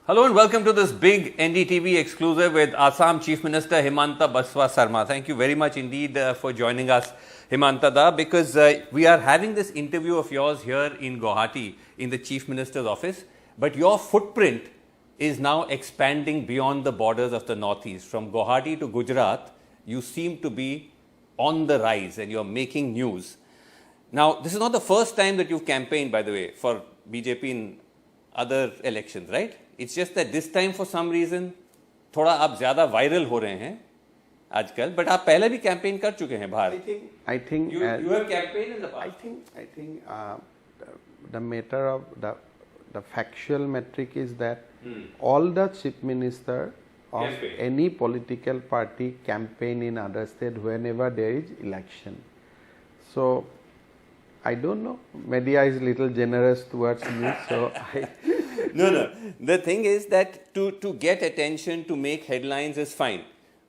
Hello and welcome to this big NDTV exclusive with Assam Chief Minister Himanta Biswa Sarma. Thank you very much indeed for joining us, Himanta da, because we are having this interview of yours here in Guwahati in the Chief Minister's office, but your footprint is now expanding beyond the borders of the Northeast. From Guwahati to Gujarat, you seem to be on the rise and you're making news. Now, this is not the first time that you've campaigned, by the way, for BJP in other elections, right? It's just that this time for some reason थोड़ा आप ज़्यादा viral हो रहे हैं आजकल, but आप पहले भी कैंपेन कर चुके हैं बाहर. I think you have campaigned in the past. I think the matter of the factual metric is that all the chief minister of any political party campaign in other state whenever there is election. So I don't know. Media is little generous towards me, so I. No. The thing is that to get attention, to make headlines is fine.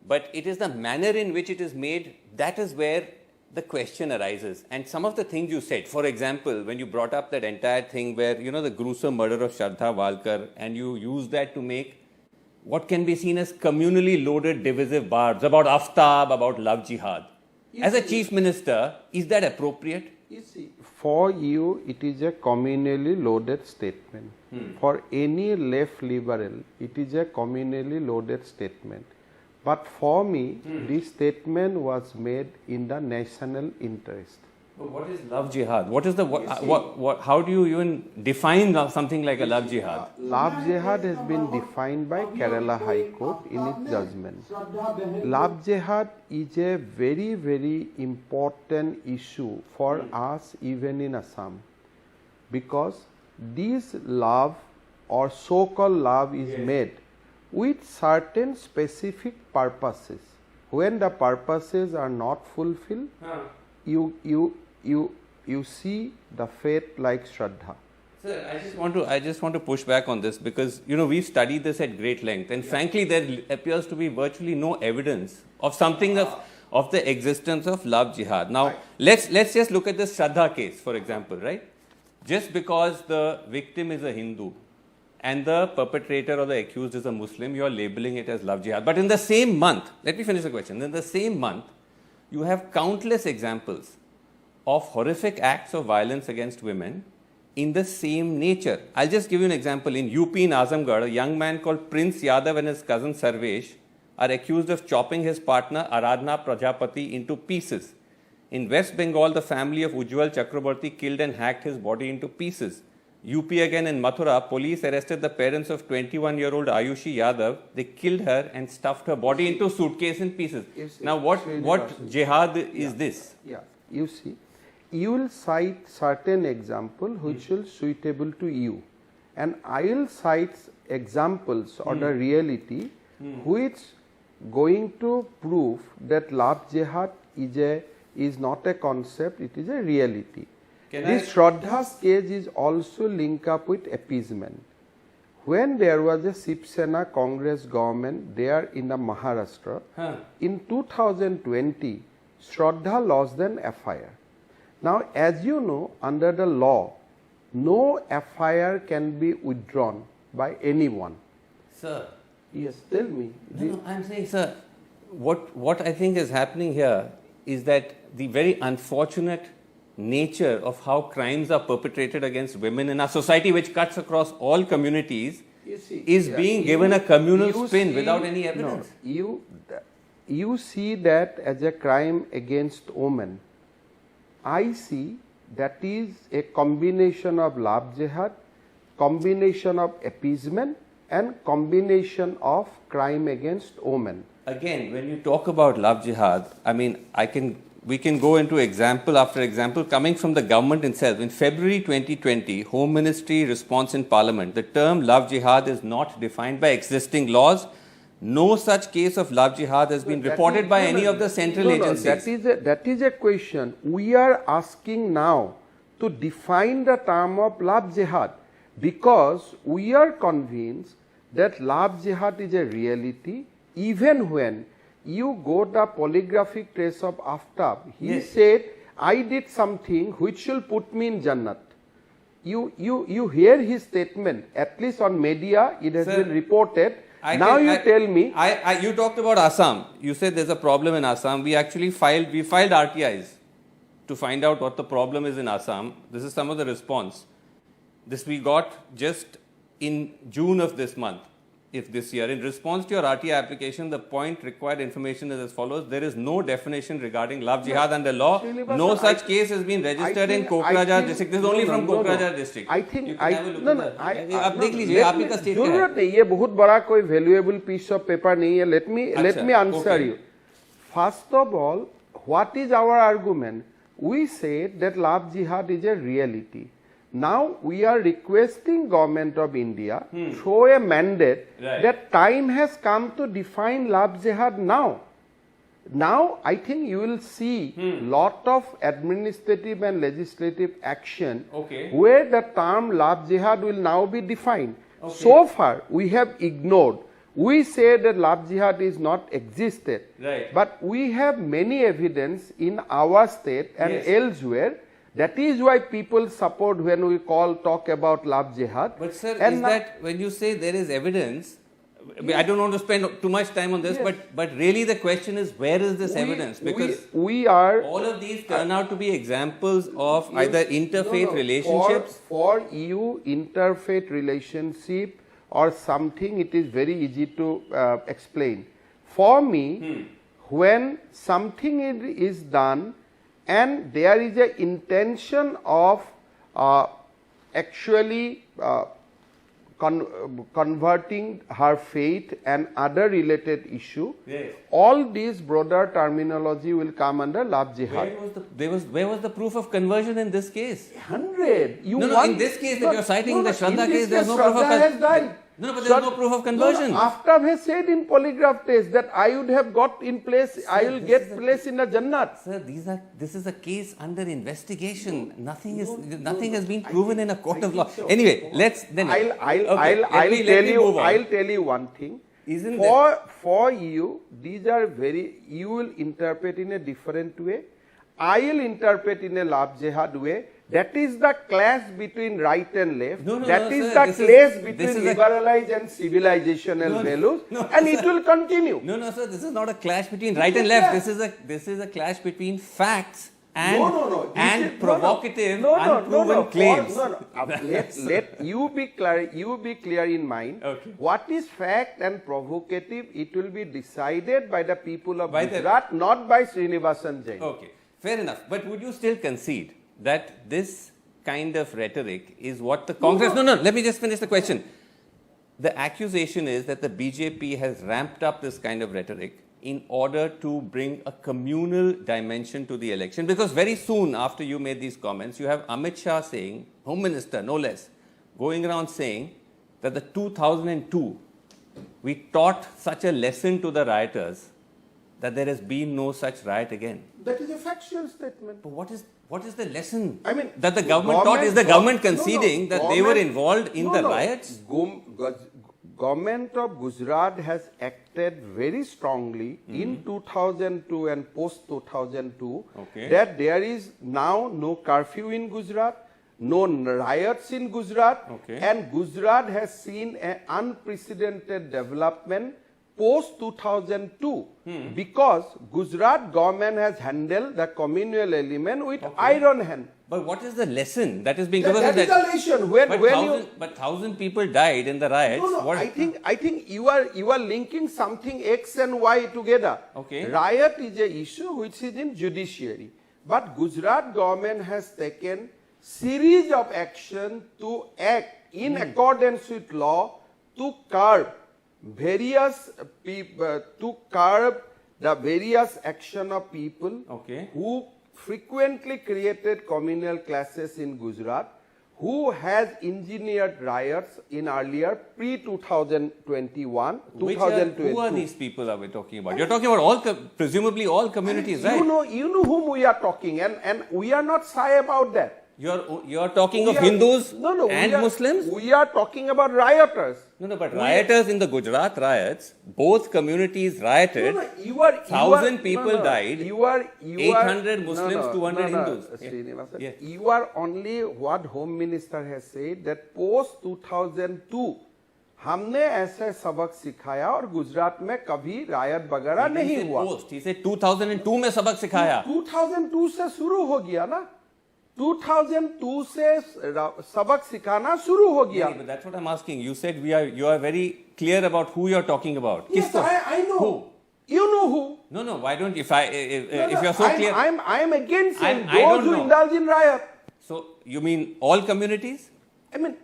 But it is the manner in which it is made, that is where the question arises. And some of the things you said, for example, when you brought up that entire thing where, you know, the gruesome murder of Shraddha Walkar, and you use that to make what can be seen as communally loaded divisive barbs about Aftab, about love jihad. As a chief minister, is that appropriate? You see, for you, it is a communally loaded statement. For any left liberal, it is a communally loaded statement. But for me, this statement was made in the national interest. But what is love jihad? What is the how do you even define something like a love jihad? Love jihad has been defined by Kerala High Court in its judgment. Love jihad is a very, very important issue for us even in Assam, because this love or so-called love is made with certain specific purposes. When the purposes are not fulfilled, you see the fate like Shraddha. Sir, I just want to push back on this because, you know, we've studied this at great length, and frankly there appears to be virtually no evidence of something of the existence of love jihad. Now, let's just look at the Shraddha case, for example, right? Just because the victim is a Hindu and the perpetrator or the accused is a Muslim, you are labeling it as love jihad. But in the same month, let me finish the question. In the same month, you have countless examples of horrific acts of violence against women in the same nature. I'll just give you an example. In UP in Azamgarh, a young man called Prince Yadav and his cousin Sarvesh are accused of chopping his partner Aradhana Prajapati into pieces. In West Bengal, the family of Ujjwal Chakraborty killed and hacked his body into pieces. UP again in Mathura, police arrested the parents of 21-year-old Ayushi Yadav. They killed her and stuffed her body into suitcase in pieces. Now, what jihad is this? Yeah, you see, you will cite certain example which will suitable to you, and I will cite examples or the reality which going to prove that love jihad is not a concept, it is a reality. This Shraddha's case is also linked up with appeasement. When there was a Shiv Sena Congress government there in the Maharashtra, in 2020, Shraddha lost an FIR. Now, as you know, under the law, no FIR can be withdrawn by anyone. Sir. Yes, tell me. No, I'm saying, sir, what I think is happening here is that the very unfortunate nature of how crimes are perpetrated against women in our society, which cuts across all communities, is being given a communal spin without any evidence. No, you see that as a crime against women. I see that is a combination of love jihad, combination of appeasement, and combination of crime against women. Again, when you talk about love jihad, I mean, we can go into example after example coming from the government itself. In February 2020, Home Ministry response in Parliament, the term love jihad is not defined by existing laws. No such case of love jihad has been reported by any of the central agencies. That is a question. We are asking now to define the term of love jihad, because we are convinced that love jihad is a reality. Even when you go the polygraphic trace of Aftab, he said, I did something which will put me in Jannat. you hear his statement, at least on media, it has Sir, been reported. Tell me. You talked about Assam. You said there's a problem in Assam. We actually filed RTIs to find out what the problem is in Assam. This is some of the response. This we got just in June of this month, this year. In response to your RTI application, the point required information is as follows. There is no definition regarding love jihad under law. No such case has been registered in Kokrajhar district. This is only from Kokrajhar district. I think, you can have a look at that. आप देख लीजिए, आप ही का state क्या है? जरूरत नहीं, ये बहुत बड़ा कोई valuable piece of paper नहीं है. Let me answer you. First of all, what is our argument? We said that love jihad is a reality. Now we are requesting government of India through a mandate that time has come to define love jihad now. Now I think you will see lot of administrative and legislative action where the term love jihad will now be defined. So far we have ignored. We say that love jihad is not existed, but we have many evidence in our state and elsewhere. That is why people support when we talk about love jihad. But sir, is that when you say there is evidence, I don't want to spend too much time on this, but really the question is, where is this evidence? Because all of these turn out to be examples of either interfaith relationships. For you, interfaith relationship or something, it is very easy to explain. For me, when something is done and there is an intention of actually converting her faith and other related issue, all these broader terminology will come under love jihad. Where was the proof of conversion in this case? 100. In this case that you are citing, the Shraddha case, there is no proof of conversion. No, but there is no proof of conversion. After I have said in polygraph test that I would have got in place, I will get place in a Jannat. Sir, this is a case under investigation. Nothing has been proven in a court of law. Anyway, I'll tell you one thing. For you, these are you will interpret in a different way. I will interpret in a love jihad way. That is the clash between right and left. That is the clash between liberalized and civilizational values, and it will continue. No, sir. This is not a clash between right and left. This is a clash between facts and provocative, unproven claims. Let you be clear. You be clear in mind. What is fact and provocative? It will be decided by the people of Gujarat, not by Srinivasan Jain. Okay, fair enough. But would you still concede that this kind of rhetoric is what the Congress... No, let me just finish the question. The accusation is that the BJP has ramped up this kind of rhetoric in order to bring a communal dimension to the election. Because very soon after you made these comments, you have Amit Shah saying, Home Minister, no less, going around saying that the 2002, we taught such a lesson to the rioters that there has been no such riot again. That is a factual statement. But what is the lesson? I mean, that the government taught? Is the government conceding that they were involved in the riots? Government of Gujarat has acted very strongly in 2002 and post 2002 that there is now no curfew in Gujarat, no riots in Gujarat, and Gujarat has seen an unprecedented development post 2002 because Gujarat government has handled the communal element with iron hand. But what is the lesson that is being given? That is the lesson. But 1,000 people died in the riots. No. I think you are linking something X and Y together. Riot is an issue which is in judiciary, but Gujarat government has taken series of action to act in accordance with law to curb the various action of people who frequently created communal clashes in Gujarat, who has engineered riots in earlier pre-2021, 2022. Who are these people are we talking about? You're talking about presumably all communities, right? You know whom we are talking, and we are not shy about that. You're talking We of are- Hindus no, and we are, Muslims? We are talking about rioters. No, but rioters in the Gujarat riots, both communities rioted. You are 1,000 people died. You are 800 Muslims, 200 Hindus. Srinivasan, Yeah. you are only what Home Minister has said that post 2002 हमने ऐसे सबक सिखाया और गुजरात में कभी रायत वगैरह नहीं हुआ। He said 2002 में सबक सिखाया। 2002 से शुरू हो गया ना, 2002 से सबक सिखाना शुरू हो गया। But that's what I'm asking. You said you are very clear about who you're talking about. Yes, I know. Who? You know who? No. Why don't if you're so clear? I am against I those don't who know. indulge in riot. So you mean all communities? I mean,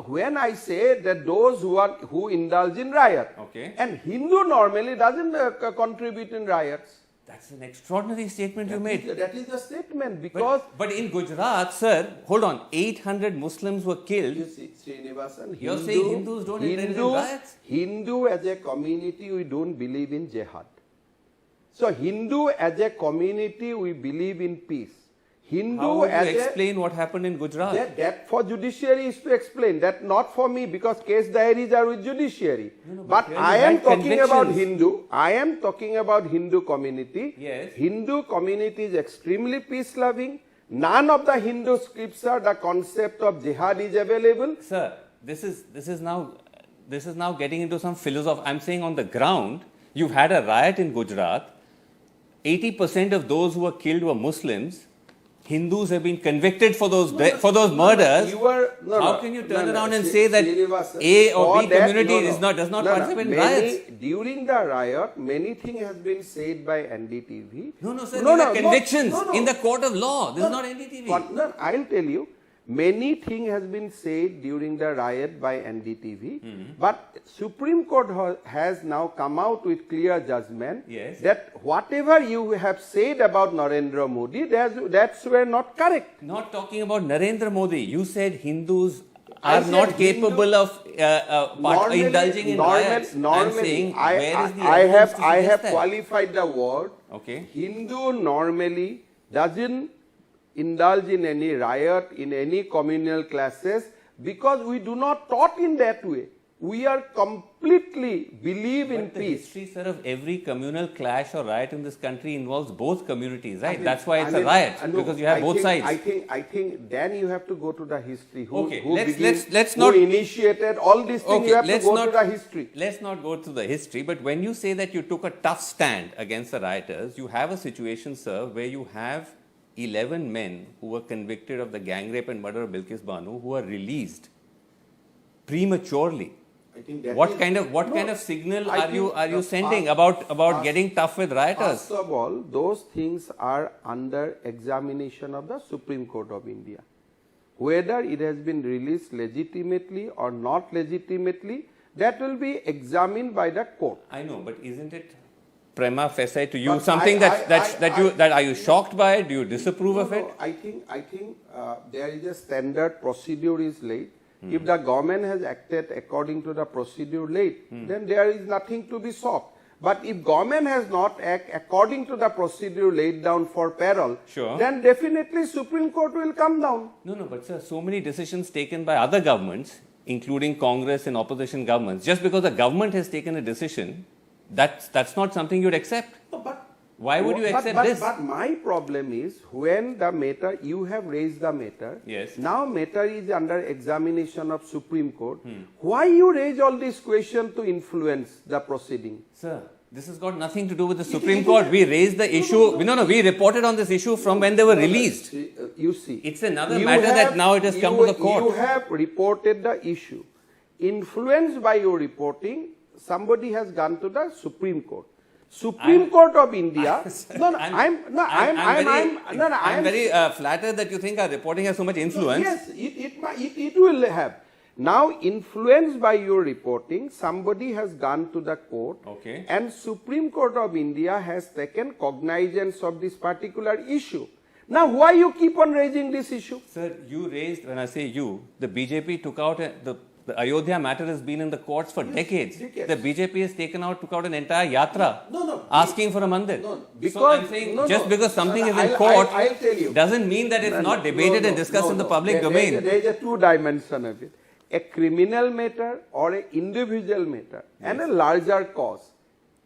when I say that those who indulge in riot, Okay. and Hindu normally doesn't contribute in riots. That's an extraordinary statement you made. That is the statement because But in Gujarat, sir, hold on, 800 Muslims were killed. you see, Srinivasan, You're saying Hindus don't indulge in riots? Hindu as a community, we don't believe in jihad. So Hindu as a community, we believe in peace. Hindu How would as you a explain what happened in Gujarat? that for judiciary is to explain. That not for me because case diaries are with judiciary. but But here I you am had talking about convictions. Hindu. I am talking about Hindu community. Yes. Hindu community is extremely peace loving. None of the Hindu scripture, the concept of jihad is available. Sir, this is now getting into some philosophy. I'm saying on the ground, you've had a riot in Gujarat. 80% of those who were killed were Muslims. Hindus have been convicted for those murders. How can you turn around and say that A or B community does not participate in riots? During the riot, many things has been said by NDTV. No, sir. These are convictions in the court of law. This is not NDTV. No, I'll tell you. Many things has been said during the riot by NDTV, but Supreme Court has now come out with clear judgment that whatever you have said about Narendra Modi, that's were not correct. Not talking about Narendra Modi. You said Hindus are not capable of indulging in riots. I'm saying, where is the evidence to I suggest have that? qualified the word. Okay. Hindu normally doesn't indulge in any riot in any communal classes because we do not taught in that way. We are completely believe in But the peace. history, sir, of every communal clash or riot in this country involves both communities, right? That's why it's a riot, because you have both sides. I think then you have to go to the history. Who initiated all these things, you have to go to the history. Let's not go to the history, but when you say that you took a tough stand against the rioters, you have a situation, sir, where you have 11 men who were convicted of the gang rape and murder of Bilkis Banu who were released prematurely. I think that What kind of signal are you sending about getting tough with rioters? First of all, those things are under examination of the Supreme Court of India. Whether it has been released legitimately or not legitimately, that will be examined by the court. I know, but isn't it prima facie to you something are you shocked by it? Do you disapprove of it? I think there is a standard procedure is laid. If the government has acted according to the procedure laid, then there is nothing to be shocked. But if government has not acted according to the procedure laid down for parole, then definitely Supreme Court will come down. No, but sir, so many decisions taken by other governments, including Congress and opposition governments, just because the government has taken a decision, that's not something you'd accept. Why would you accept this? But my problem is when the matter, you have raised the matter. Yes. Now matter is under examination of Supreme Court. Why you raise all these questions to influence the proceeding? Sir, this has got nothing to do with the Supreme Court. We raised the issue. We reported on this issue from when they were released. You see. It's another matter that now it has come to the court. You have reported the issue. Influenced by your reporting, somebody has gone to the Supreme Court. Supreme Court of India. I'm very flattered that you think our reporting has so much influence. Yes, it will have. Now, influenced by your reporting, somebody has gone to the court, and Supreme Court of India has taken cognizance of this particular issue. Now, why you keep on raising this issue? Sir, you raised, when I say you, the BJP took out the The Ayodhya matter has been in the courts for decades. decades. The BJP has took out an entire yatra No. asking for a mandir. No, So because- I'm saying no, just no. because something is in I'll court tell you. doesn't mean that it's not debated and discussed in the public domain. There is a two dimension of it. A criminal matter or an individual matter and a larger cause.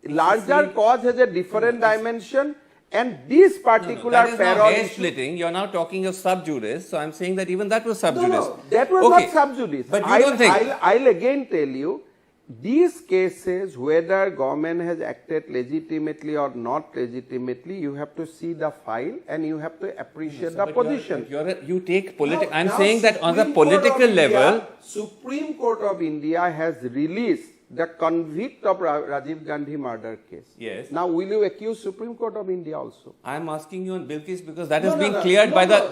Larger cause has a different dimension, and this particular That is now parole hair issue- splitting. You're now talking of sub judice. So I'm saying that even that was sub No, judice. no, that was Okay. not sub judice. But you don't think? I'll again tell you, these cases, whether government has acted legitimately or not legitimately, you have to see the file and you have to appreciate the position. You take political. Now- I'm now saying that on the Supreme Court of political India- level. Supreme Court of India has released the convict of Rajiv Gandhi murder case. Yes. Now, will you accuse Supreme Court of India also? I'm asking you on Bilkis because that has No, been no, cleared no, by no.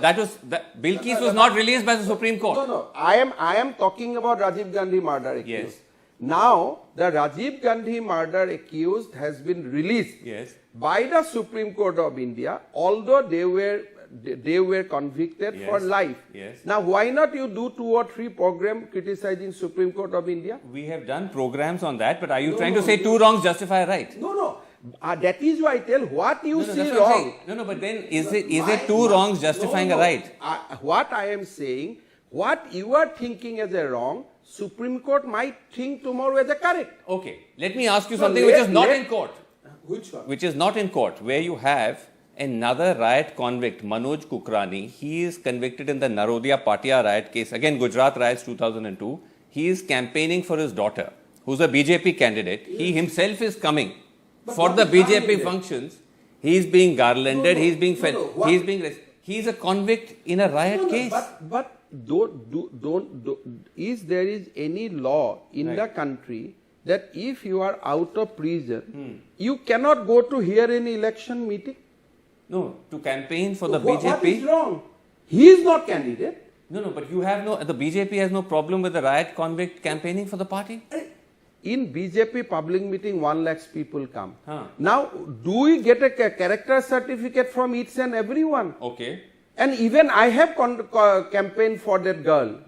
Bilkis was not released by the Supreme Court. No. I am talking about Rajiv Gandhi murder accused. Yes. Now, the Rajiv Gandhi murder accused has been released Yes. by the Supreme Court of India, although they were convicted Yes. for life. Yes. Now, why not you do 2 or 3 programs criticizing Supreme Court of India? We have done programs on that, but are you trying to say two wrongs justify a right? No. That is why I tell what you see that's what I'm wrong. saying. No, but then is it two wrongs justifying a right? What I am saying, what you are thinking as a wrong, Supreme Court might think tomorrow as a correct. Okay, let me ask you So something which is not let- in court. Which one? Which is not in court, where you have another riot convict, Manoj Kukrani. He is convicted in the Narodia Patia riot case. Again, Gujarat riots 2002. He is campaigning for his daughter, who's a BJP candidate. Yes. He himself is coming for the BJP functions. He is being garlanded. He is being fed. He is a convict in a riot case. But is there is any law in the country that if you are out of prison, you cannot go to hear any election meeting? No, to campaign for the What BJP. is wrong? He is not candidate. No, but you have the BJP has no problem with the riot convict campaigning for the party? In BJP public meeting, 1 lakh people come. Huh. Now, do we get a character certificate from each and everyone? Okay. And even I have campaigned for that girl.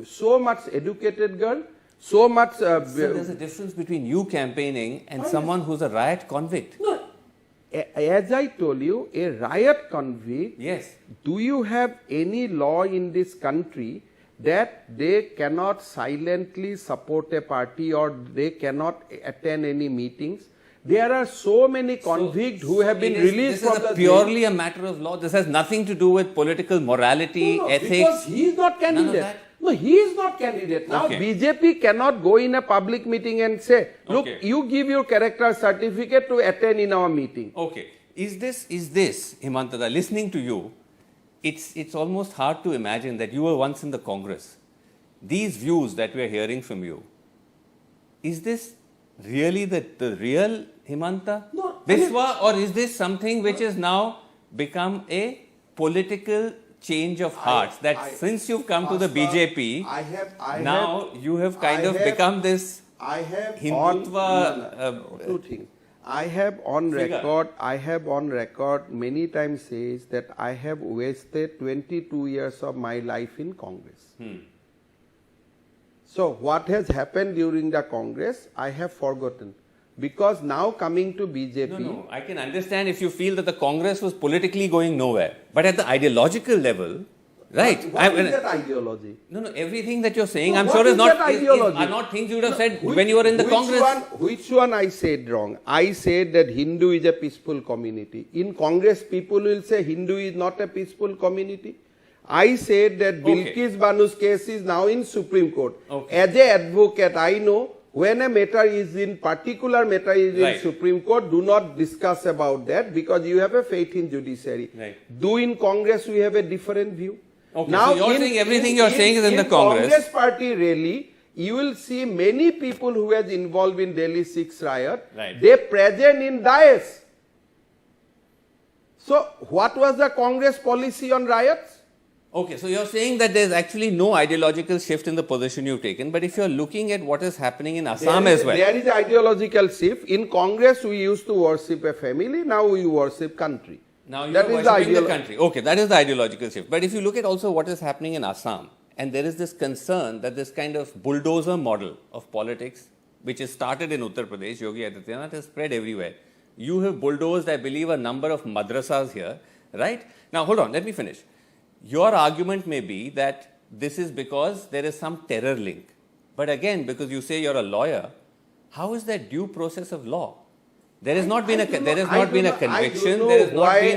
So much educated girl, so much... So there's a difference between you campaigning and someone who's a riot convict. No. As I told you, a riot convict, Yes. do you have any law in this country that they cannot silently support a party or they cannot attend any meetings? There are so many convicts who have been released from the This is purely a matter of law. This has nothing to do with political morality, ethics. Because he is not None of candidate. that? No, he is not candidate. Now, Okay. BJP cannot go in a public meeting and say, look, Okay. you give your character certificate to attend in our meeting. Okay. Is this, Himanta, listening to you, it's almost hard to imagine that you were once in the Congress. These views that we are hearing from you, is this really the real Himanta No, Biswa, or is this something which has now become a political change of hearts? Since you've come to the BJP, you have kind of become this Hindutva. Two things. I have on record many times says that I have wasted 22 years of my life in Congress. So what has happened during the Congress, I have forgotten. Because now coming to BJP... No, I can understand if you feel that the Congress was politically going nowhere. But at the ideological level, right? What is that ideology? No, everything that you're saying, I'm What sure is is not, that ideology? are not things you would have said when you were in the Congress. Which one I said wrong? I said that Hindu is a peaceful community. In Congress, people will say Hindu is not a peaceful community. I said that Bilkis Banu's case is now in Supreme Court. Okay. As an advocate, I know when a matter is in Supreme Court, do not discuss about that because you have a faith in judiciary. Right. Do in Congress we have a different view? Okay, so you're saying everything you're saying is in the Congress. Congress party rally, you will see many people who was involved in Delhi 6 riot. Right. They present in dais. So what was the Congress policy on riots? Okay, so you're saying that there's actually no ideological shift in the position you've taken, but if you're looking at what is happening in Assam as well. There is ideological shift. In Congress, we used to worship a family, now we worship country. Now you are worshipping the country. Okay, that is the ideological shift. But if you look at also what is happening in Assam, And there is this concern that this kind of bulldozer model of politics, which is started in Uttar Pradesh, Yogi Adityanath, has spread everywhere. You have bulldozed, I believe, a number of madrasas here, right? Now, hold on, let me finish. Your argument may be that this is because there is some terror link. But again, because you say you're a lawyer, how is that due process of law? There has not been a conviction, there has not been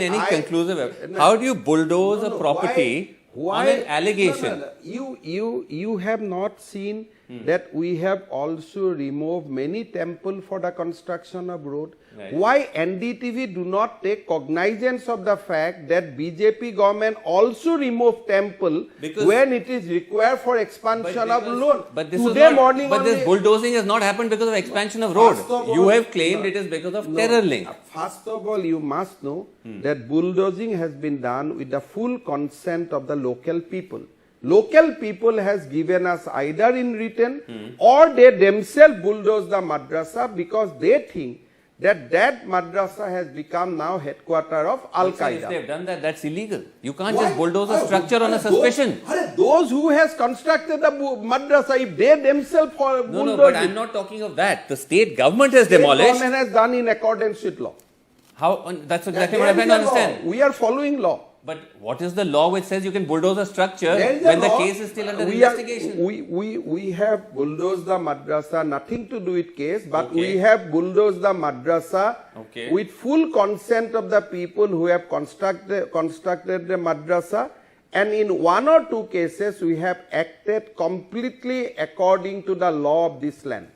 any conclusive evidence. How do you bulldoze a property on an allegation? You have not seen that we have also removed many temples for the construction of road. Right. Why NDTV do not take cognizance of the fact that BJP government also removed temple when it is required for expansion of road? But this this bulldozing has not happened because of expansion of road. You have claimed it is because of terror link. First of all, you must know that bulldozing has been done with the full consent of the local people. Local people has given us either in written or they themselves bulldoze the madrasa because they think that madrasa has become now headquarter of Al-Qaeda. If they have done that, that's illegal. You can't just bulldoze a structure on a suspicion. Those who has constructed the madrasa, if they themselves bulldoze No, but I'm not talking of that. The state government has demolished. The government has done in accordance with law. How? That's exactly what I'm trying to understand. We are following law. But what is the law which says you can bulldoze a structure when the case is still under investigation? We have bulldozed the madrasa, nothing to do with case, but we have bulldozed the madrasa with full consent of the people who have constructed the madrasa. And in one or two cases, we have acted completely according to the law of this land.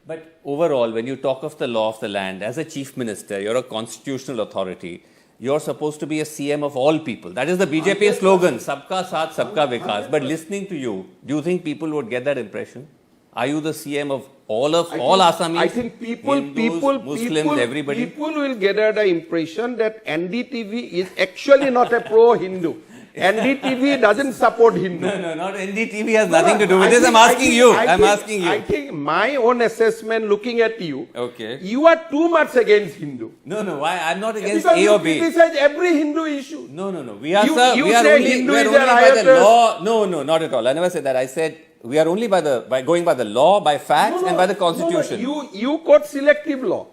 But overall, when you talk of the law of the land, as a chief minister, you're a constitutional authority. You're supposed to be a CM of all people. That is the BJP slogan, Sabka Saath, Sabka Vikas. But listening to you, do you think people would get that impression? Are you the CM of all Assamese? I think Muslims, everybody? People will get the impression that NDTV is actually not a pro-Hindu. NDTV doesn't support Hindu. No, not NDTV has nothing to do with this. I'm asking you. I think my own assessment looking at you, you are too much against Hindu. No, why? I'm not against because A or B. You criticize every Hindu issue. No. We are only by the law. No, not at all. I never said that. I said we are only going by the law, by facts and by the constitution. You quote selective law.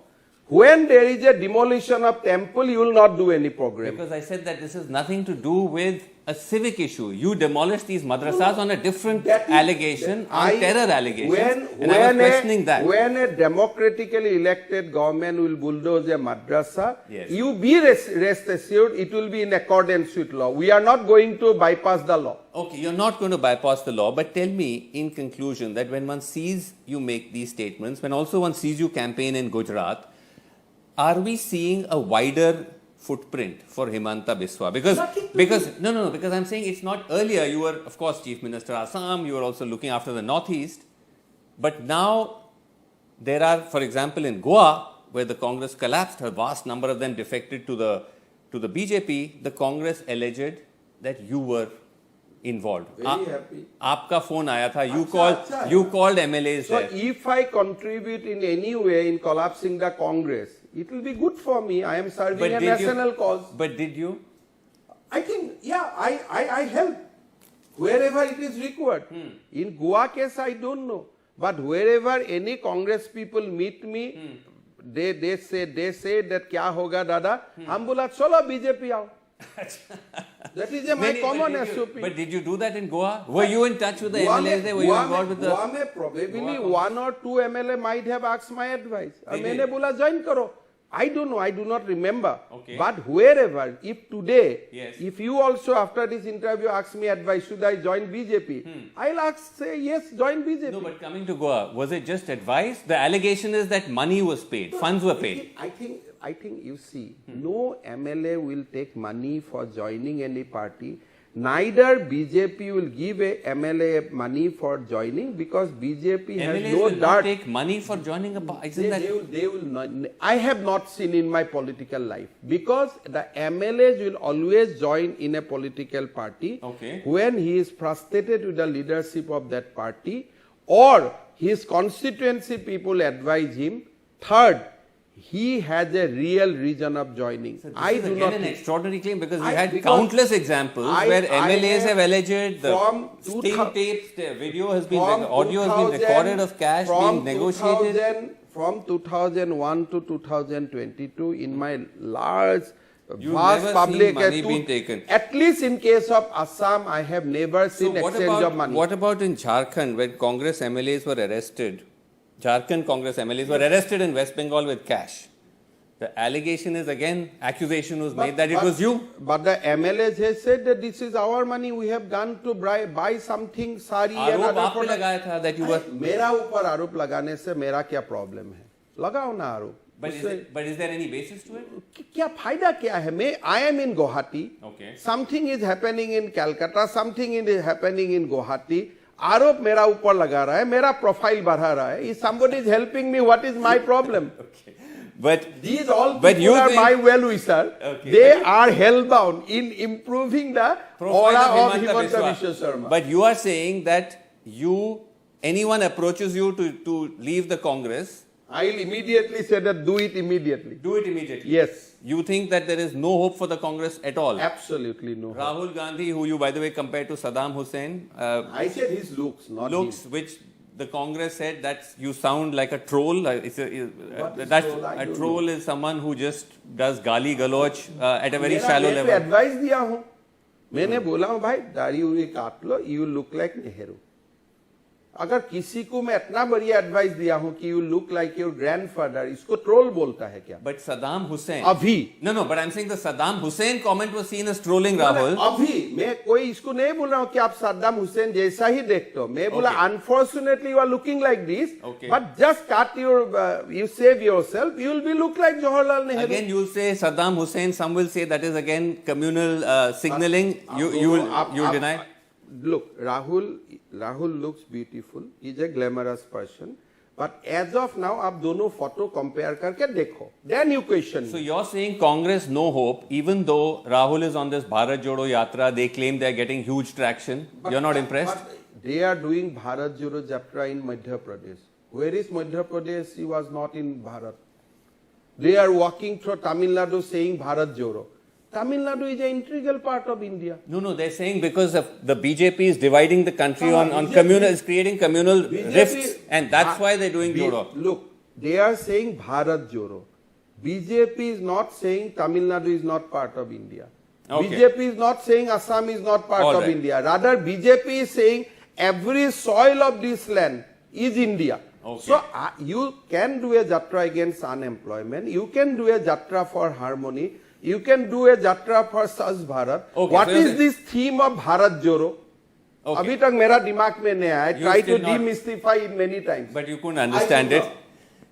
When there is a demolition of temple, you will not do any program. Because I said that this has nothing to do with a civic issue. You demolished these madrasas on a different allegation, terror allegation. And I was questioning that. When a democratically elected government will bulldoze a madrasa, you be rest assured it will be in accordance with law. We are not going to bypass the law. Okay, you're not going to bypass the law, but tell me in conclusion that when one sees you make these statements, when also one sees you campaign in Gujarat, are we seeing a wider footprint for Himanta Biswa? Because I'm saying it's not earlier. You were, of course, Chief Minister Assam. You were also looking after the Northeast. But now there are, for example, in Goa, where the Congress collapsed, a vast number of them defected to the BJP. The Congress alleged that you were involved. Very happy. Aapka phone aaya tha. You called MLAs there. So if I contribute in any way in collapsing the Congress, it will be good for me. I am serving a national cause. But did you? I think, I help wherever it is required. In Goa case, I don't know. But wherever any Congress people meet me, they say that kya hoga dada? Hum bola chalo BJP aao. That is my common SOP. But did you do that in Goa? Were you in touch with the MLAs there? Were you involved with the... Goa mein probably one or two MLA might have asked my advice. Maine bola join karo. I don't know, I do not remember. But wherever, if today, if you also after this interview ask me advice, should I join BJP? I'll say yes, join BJP. No, but coming to Goa, was it just advice? The allegation is that money was paid, funds were paid. I think you see, no MLA will take money for joining any party. Neither BJP will give a MLA money for joining because BJP has no doubt. Not take money for joining a party. They will not. I have not seen in my political life because the MLAs will always join in a political party when he is frustrated with the leadership of that party or his constituency people advise him. Third, he has a real reason of joining. So this I is do again not an think. extraordinary claim because we I- had because countless examples where MLAs have alleged the from sting 2000 tapes, the video has been, from audio has been 2000 recorded of cash from being negotiated. 2000 from 2001 to 2022, in my large You've vast never public seen money being taken. At least in case of Assam, I have never So seen exchange of money. what about in Jharkhand when Congress MLAs were arrested? Jharkhand Congress MLAs were arrested in West Bengal with cash. The allegation is again, accusation was made that it was you. But the MLAs has said that this is our money. We have gone to buy something, sari and आरोप other आप पे products. लगाया था that you were. मेरा ऊपर आरोप लगाने से मेरा क्या प्रॉब्लम है? लगाओ ना आरोप. But is there any basis to it? क्या फायदा क्या है? मैं I am in Guwahati. Okay. Something is happening in Calcutta. Something is happening in Guwahati. आरोप मेरा ऊपर लगा रहा है. मेरा प्रोफाइल बढ़ा रहा है. If somebody is helping me, what is my problem? Okay. But These all but people you are think- my well-wisher. Okay. They are hell-bound in improving the profile aura of Himanta Himanta Biswa. Biswa Sarma. But you are saying that anyone approaches you to leave the Congress, I will immediately say that do it immediately. do it immediately. Yes, You think that there is no hope for the Congress at all? absolutely no. Rahul Gandhi, who you by the way compared to Saddam Hussein, I said his looks, not looks his. which the Congress said that you sound like a troll. What is That's troll? I a don't troll is someone who just does gali galoch at a very मेरा shallow मैं तो level. Advice दिया हूँ. मैंने बोला हूँ भाई दाढ़ी उड़ी काट लो. You look like Nehru. अगर किसी को मैं इतना बढ़िया एडवाइस दिया हूँ कि you look like your grandfather, इसको ट्रोल बोलता है क्या? But Saddam Hussein. अभी. No, but I'm saying the Saddam Hussein comment was seen as trolling Rahul. अभी मैं कोई इसको नहीं बोल रहा हूँ कि आप सद्दाम हुसैन जैसा ही देखते हो. मैं बोला Okay. unfortunately you are looking like this, Okay. but just cut your you save yourself, you will be look like Jawaharlal Nehru. Again, you'll say Saddam Hussein. Some will say that is again communal signaling. You deny. Look, Rahul looks beautiful. He's a glamorous person. But as of now, आप दोनों photo compare करके देखो. Then you question So me. you're saying Congress no hope, even though Rahul is on this Bharat Jodo Yatra, they claim they're getting huge traction. You're not impressed? But they are doing Bharat Jodo Yatra in Madhya Pradesh. Where is Madhya Pradesh? He was not in Bharat. They are walking through Tamil Nadu saying Bharat Jodo. Tamil Nadu is an integral part of India. No, they're saying because of the BJP is dividing the country on BJP communal, is creating communal BJP rifts, and that's why they're doing Jodo. Look, they are saying Bharat Jodo. BJP is not saying Tamil Nadu is not part of India. Okay. BJP is not saying Assam is not part All of right. India. Rather, BJP is saying every soil of this land is India. Okay. So, you can do a jatra against unemployment. You can do a jatra for harmony. You can do a jatra for Swachh Bharat. Okay, What so is this theme of Bharat Jodo? Okay. अभी तक मेरा दिमाग में नहीं आया. I You try to still not- demystify it many times. But you couldn't understand I it. don't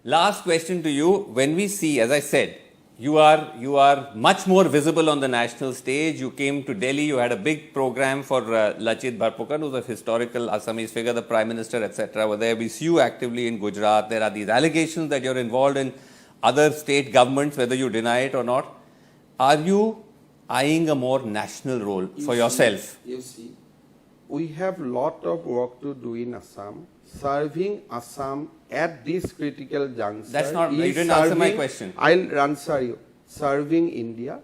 Last question to you. When we see, as I said, you are much more visible on the national stage. You came to Delhi. You had a big program for Lachit Borphukan, who's a historical Assamese figure, the Prime Minister, etc. Were there. We see you actively in Gujarat. There are these allegations that you're involved in other state governments, whether you deny it or not. Are you eyeing a more national role for yourself? You see, we have lot of work to do in Assam. Serving Assam at this critical juncture. That's not- you is didn't answer my serving- question. I'll answer you. Serving India,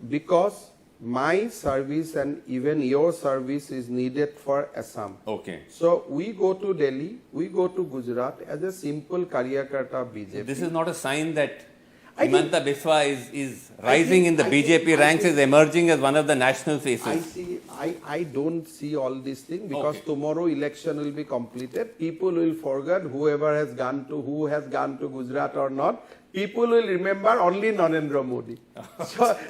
because my service and even your service is needed for Assam. Okay. So we go to Delhi, we go to Gujarat as a simple Karyakarta of BJP. This is not a sign that I think- Himanta Biswa is rising in the BJP ranks, is emerging as one of the national faces. I don't see all these things because Okay. tomorrow election will be completed. People will forget who has gone to Gujarat or not. People will remember only Narendra Modi.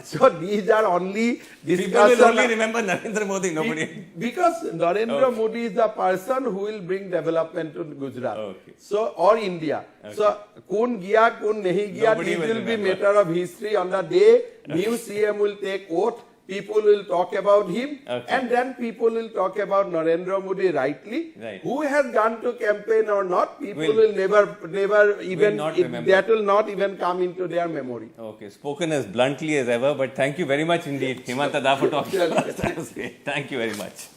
So these are only People discussion. will only remember Narendra Modi, nobody. Because Narendra Okay. Modi is the person who will bring development to Gujarat. Okay. So, or India. So, kun gaya, kun nahi gaya, Nobody it will will be remember. matter of history. On the day new CM will take oath, people will talk about him, Okay. and then people will talk about Narendra Modi rightly. Right. Who has gone to campaign or not, people Will- will never even, not it- remember. that will not even come into their memory. Okay, spoken as bluntly as ever, but thank you very much indeed, Himanta Da, for talking to us. That was great. Thank you very much.